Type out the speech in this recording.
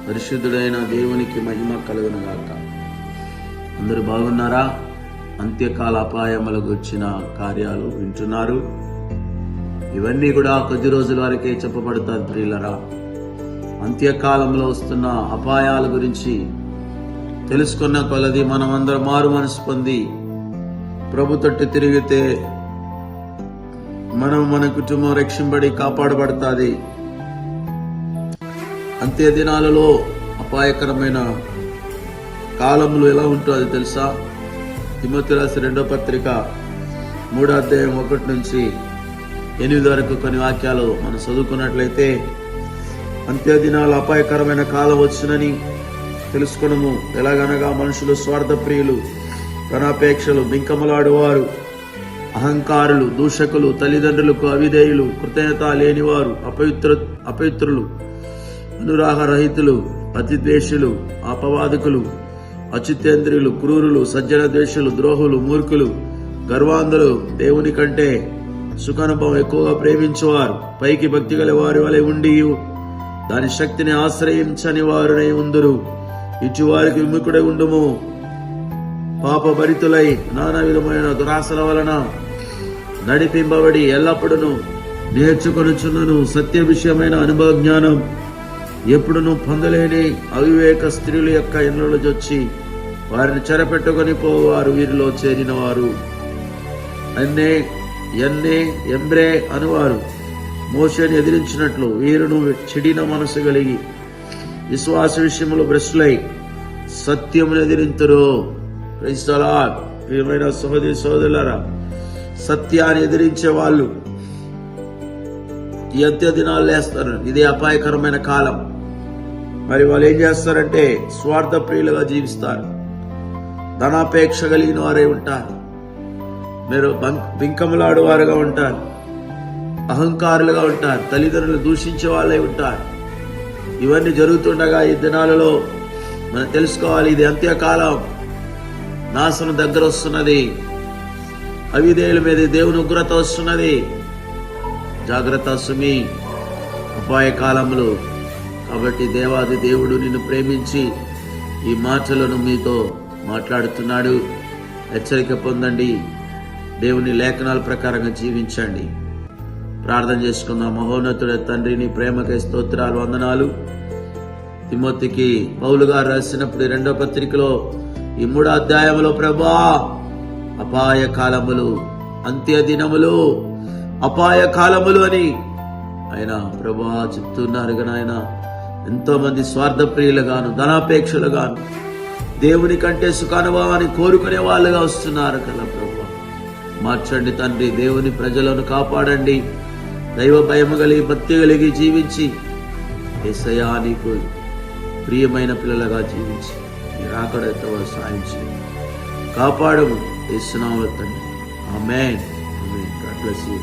పరిశుద్ధుడైన దేవునికి మహిమ కలుగునుగాక. అందరూ బాగున్నారా? అంత్యకాల అపాయములకు వచ్చిన కార్యాలు వింటున్నారు. ఇవన్నీ కూడా కొద్ది రోజుల వరకే చెప్పబడతాయి ప్రియులరా. అంత్యకాలంలో వస్తున్న అపాయాల గురించి తెలుసుకున్న కొలది మనం అందరం మారు మనసు పొంది ప్రభు తట్టు తిరిగితే మన కుటుంబం రక్షింపబడి కాపాడబడుతుంది. అంత్య దినాలలో అపాయకరమైన కాలములు ఎలా ఉంటుందో తెలుసా? తిమోతి రాసిన 2వ పత్రిక 3వ అధ్యాయం 1 నుంచి 8 వరకు కొన్ని వాక్యాలు మనం చదువుకున్నట్లయితే అంత్య దినాలు అపాయకరమైన కాలం వచ్చునని తెలుసుకున్నాము. ఎలాగనగా మనుషులు స్వార్థ ప్రియులు, ధనాపేక్షలు, బింకములాడువారు, అహంకారులు, దూషకులు, తల్లిదండ్రులకు అవిధేయులు, కృతజ్ఞత లేనివారు, అపవిత్రులు, అనురాగరహితులు, అతిద్వేషులు, అపవాదకులు, అచితేంద్రియులు, క్రూరులు, సజ్జన ద్వేషులు, ద్రోహులు, మూర్ఖులు, గర్వాంధులు, దేవుని కంటే సుఖానుభవం ఎక్కువగా ప్రేమించేవారు, పైకి భక్తి గల వారి వలె ఉండి దాని శక్తిని ఆశ్రయించని వారునై ఉందురు. ఇటు వారికి విముఖుడై ఉండుము. పాపభరితులై నానా విధమైన దురాశల వలన నడిపింపబడి ఎల్లప్పుడూ నేర్చుకొనుచున్నను సత్య విషయమైన అనుభవ జ్ఞానం ఎప్పుడునూ పొందలేని అవివేక స్త్రీల యొక్క ఇళ్ళలో వచ్చి వారిని చెరపెట్టుకొని పోవారు. వీరిలో చేరిన వారు ఎంబ్రే అనువారు మోషేని ఎదిరించినట్లు వీరును చెడిన మనసు కలిగి విశ్వాస విషయంలో భ్రష్టులై సత్యమును ఎదిరింతురు. ప్రియమైన సహోదరి సోదరులారా, సత్యాన్ని ఎదిరించే వాళ్ళు ఈ అంత్య దినాలు లేస్తారు. ఇదే అపాయకరమైన కాలం. మరి వాళ్ళు ఏం చేస్తారంటే స్వార్థ ప్రియులుగా జీవిస్తారు, ధనాపేక్ష కలిగిన వారే ఉంటారు, మీరు బింకములాడువారుగా ఉంటారు, అహంకారులుగా ఉంటారు, తల్లిదండ్రులు దూషించే వాళ్ళే ఉంటారు. ఇవన్నీ జరుగుతుండగా ఈ దినాలలో మనం తెలుసుకోవాలి, ఇది అంత్యకాలం, నాశనం దగ్గర వస్తున్నది, అవిధేయుల మీద దేవుని ఉగ్రత వస్తున్నది. జాగ్రత్త సుమి, అపాయకాలములు. కాబట్టి దేవాది దేవుడు నిన్ను ప్రేమించి ఈ మాటలను మీతో మాట్లాడుతున్నాడు. హెచ్చరిక పొందండి, దేవుని లేఖనాల ప్రకారంగా జీవించండి. ప్రార్థన చేసుకుందాం. మహోన్నతుడ తండ్రి, నీ ప్రేమకై స్తోత్రాలు, వందనాలు. తిమోతికి పౌలు గారు రాసినప్పుడు 2వ పత్రికలో ఈ 3వ అధ్యాయంలో ప్రభా అపాయ కాలములు, అంత్య దినములు, అపాయ కాలములు అని ఆయన ప్రభా చెప్తున్నారు. కానీ ఆయన ఎంతో మంది స్వార్థ ప్రియులుగాను, ధనాపేక్షలుగాను, దేవుని కంటే సుఖానుభవాన్ని కోరుకునే వాళ్ళుగా వస్తున్నారు కదా ప్రభా. మార్చండి తండ్రి, దేవుని ప్రజలను కాపాడండి. దైవ భయము కలిగి భక్తి కలిగి జీవించి యేసయ్యా నీకు ప్రియమైన పిల్లలుగా జీవించి మీరు ఆకడతో సాయించి కాపాడము. యేసు నామములో తండ్రి, ఆమేన్. God bless you.